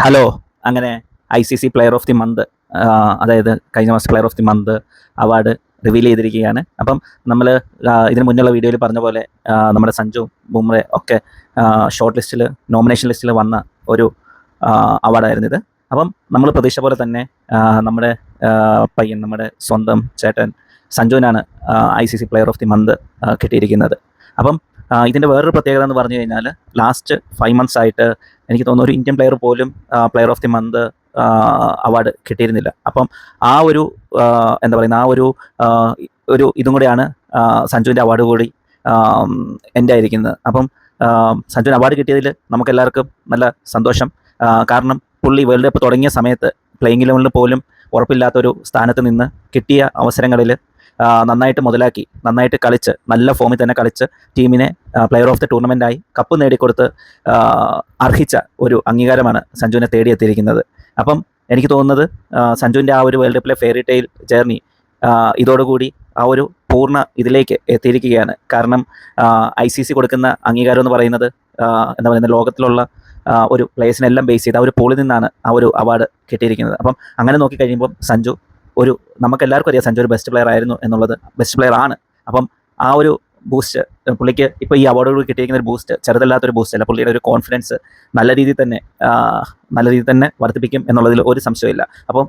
Hello. അങ്ങനെ ICC player of the month, അതായത് കഴിഞ്ഞ മാസം player of the month award reveal ചെയ്തിരിക്കുകയാണ്. അപ്പം നമ്മൾ ഇതിന് മുന്നുള്ള വീഡിയോയിൽ പറഞ്ഞ പോലെ നമ്മുടെ സഞ്ജു ബുംറ ഒക്കെ ഷോർട്ട് ലിസ്റ്റിൽ, നോമിനേഷൻ ലിസ്റ്റിൽ വന്ന ഒരു അവാർഡായിരുന്നു ഇത്. അപ്പം നമ്മൾ പ്രതീക്ഷ പോലെ തന്നെ നമ്മുടെ പയ്യൻ, നമ്മുടെ സ്വന്തം ചേട്ടൻ സഞ്ജുവിനാണ് ICC player of the month കിട്ടിയിരിക്കുന്നത്. അപ്പം ഇതിൻ്റെ വേറൊരു പ്രത്യേകത എന്ന് പറഞ്ഞു കഴിഞ്ഞാൽ, ലാസ്റ്റ് 5 months ആയിട്ട് എനിക്ക് തോന്നുന്നു ഒരു ഇന്ത്യൻ പ്ലെയർ പോലും player of the month award കിട്ടിയിരുന്നില്ല. അപ്പം ആ ഒരു എന്താ പറയുന്ന ഒരു ഇതും കൂടെയാണ് സഞ്ജുവിൻ്റെ അവാർഡ് കൂടി എൻ്റെ ആയിരിക്കുന്നത്. അപ്പം സഞ്ജുവിന് അവാർഡ് കിട്ടിയതിൽ നമുക്കെല്ലാവർക്കും നല്ല സന്തോഷം. കാരണം പുള്ളി വേൾഡ് കപ്പ് തുടങ്ങിയ സമയത്ത് പ്ലേയിങ് 11 പോലും ഉറപ്പില്ലാത്തൊരു സ്ഥാനത്ത് നിന്ന് കിട്ടിയ അവസരങ്ങളിൽ നന്നായിട്ട് മുതലാക്കി, നന്നായിട്ട് കളിച്ച്, നല്ല ഫോമിൽ തന്നെ കളിച്ച് ടീമിനെ പ്ലെയർ ഓഫ് ദി ടൂർണമെൻ്റായി കപ്പ് നേടിക്കൊടുത്ത് അർഹിച്ച ഒരു അംഗീകാരമാണ് സഞ്ജുവിനെ തേടിയെത്തിയിരിക്കുന്നത്. അപ്പം എനിക്ക് തോന്നുന്നത് സഞ്ജുവിൻ്റെ ആ ഒരു വേൾഡ് കപ്പിലെ ഫെയറി ടെയിൽ ജേർണി ഇതോടുകൂടി ആ ഒരു പൂർണ്ണ ഇതിലേക്ക് എത്തിയിരിക്കുകയാണ്. കാരണം ICC കൊടുക്കുന്ന അംഗീകാരം എന്ന് പറയുന്നത് എന്താ പറയുന്നത്, ലോകത്തിലുള്ള ഒരു പ്ലേയേഴ്സിനെല്ലാം ബേസ് ചെയ്ത് ആ ഒരു പൂളിൽ നിന്നാണ് ആ ഒരു അവാർഡ് കിട്ടിയിരിക്കുന്നത്. അപ്പം അങ്ങനെ നോക്കിക്കഴിയുമ്പം സഞ്ജു നമുക്കെല്ലാവർക്കും അറിയാം സഞ്ജു ഒരു ബെസ്റ്റ് പ്ലെയർ ആയിരുന്നു എന്നുള്ളത്, ബെസ്റ്റ് പ്ലെയർ ആണ്. അപ്പം ആ ഒരു ബൂസ്റ്റ് പുള്ളിക്ക് ഇപ്പോൾ ഈ അവാർഡോട് കിട്ടിയിരിക്കുന്ന ഒരു ബൂസ്റ്റ് ചെറുതല്ലാത്തൊരു ബൂസ്റ്റ് അല്ല. പുള്ളിയുടെ ഒരു കോൺഫിഡൻസ് നല്ല രീതിയിൽ തന്നെ വർദ്ധിപ്പിക്കും എന്നുള്ളതിൽ ഒരു സംശയമില്ല. അപ്പം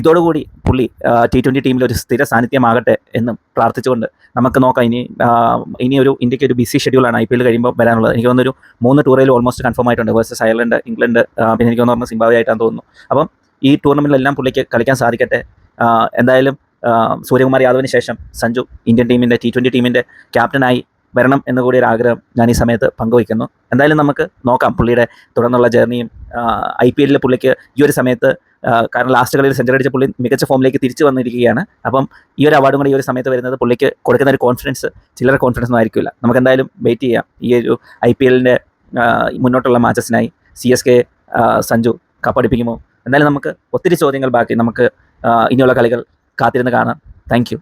ഇതോടുകൂടി പുള്ളി T20 ടീമിൽ ഒരു സ്ഥിര സാന്നിധ്യമാകട്ടെ എന്നും പ്രാർത്ഥിച്ചുകൊണ്ട് നമുക്ക് നോക്കാം. ഇനി ഒരു ഇന്ത്യക്ക് ഒരു ബിസി ഷെഡ്യൂളാണ് IPL കഴിയുമ്പോൾ വരാനുള്ളത്. എനിക്ക് തോന്നുന്നൊരു 3 ടൂറിൽ ഓൾമോസ്റ്റ് കൺഫേം ആയിട്ടുണ്ട്. വേഴ്സസ് അയർലൻഡ്, ഇംഗ്ലണ്ട്, പിന്നെ എനിക്ക് തോന്നുന്നു സിംബാബ്വെ ആയിട്ടാണെന്ന് തോന്നുന്നു. അപ്പം ഈ ടൂർണമെൻറ്റിലെല്ലാം പുള്ളിക്ക് കളിക്കാൻ സാധിക്കട്ടെ. എന്തായാലും സൂര്യകുമാർ യാദവിന് ശേഷം സഞ്ജു ഇന്ത്യൻ ടീമിൻ്റെ T20 ടീമിൻ്റെ ക്യാപ്റ്റനായി വരണം എന്നുകൂടി ഒരു ആഗ്രഹം ഞാൻ ഈ സമയത്ത് പങ്കുവയ്ക്കുന്നു. എന്തായാലും നമുക്ക് നോക്കാം പുള്ളിയുടെ തുടർന്നുള്ള ജേർണിയും. IPL പുള്ളിക്ക് ഈ ഒരു സമയത്ത്, കാരണം ലാസ്റ്റ് കളിയിൽ സെഞ്ചുറി അടിച്ച പുള്ളി മികച്ച ഫോമിലേക്ക് തിരിച്ചു വന്നിരിക്കുകയാണ്. അപ്പം ഈ ഒരു അവാർഡും കൂടി ഈ ഒരു സമയത്ത് വരുന്നത് പുള്ളിക്ക് കൊടുക്കുന്ന ഒരു കോൺഫിഡൻസ് ചില്ലറ കോൺഫിഡൻസ് ഒന്നും ആയിരിക്കില്ല. നമുക്ക് എന്തായാലും വെയിറ്റ് ചെയ്യാം ഈ ഒരു IPLൻ്റെ മുന്നോട്ടുള്ള മാച്ചസിനായി. CSK സഞ്ജു കപ്പടിപ്പിക്കുമോ? എന്തായാലും നമുക്ക് ഒത്തിരി ചോദ്യങ്ങൾ ബാക്കി. നമുക്ക് ഇനിയുള്ള കളികൾ കാത്തിരുന്ന് കാണാം. Thank you.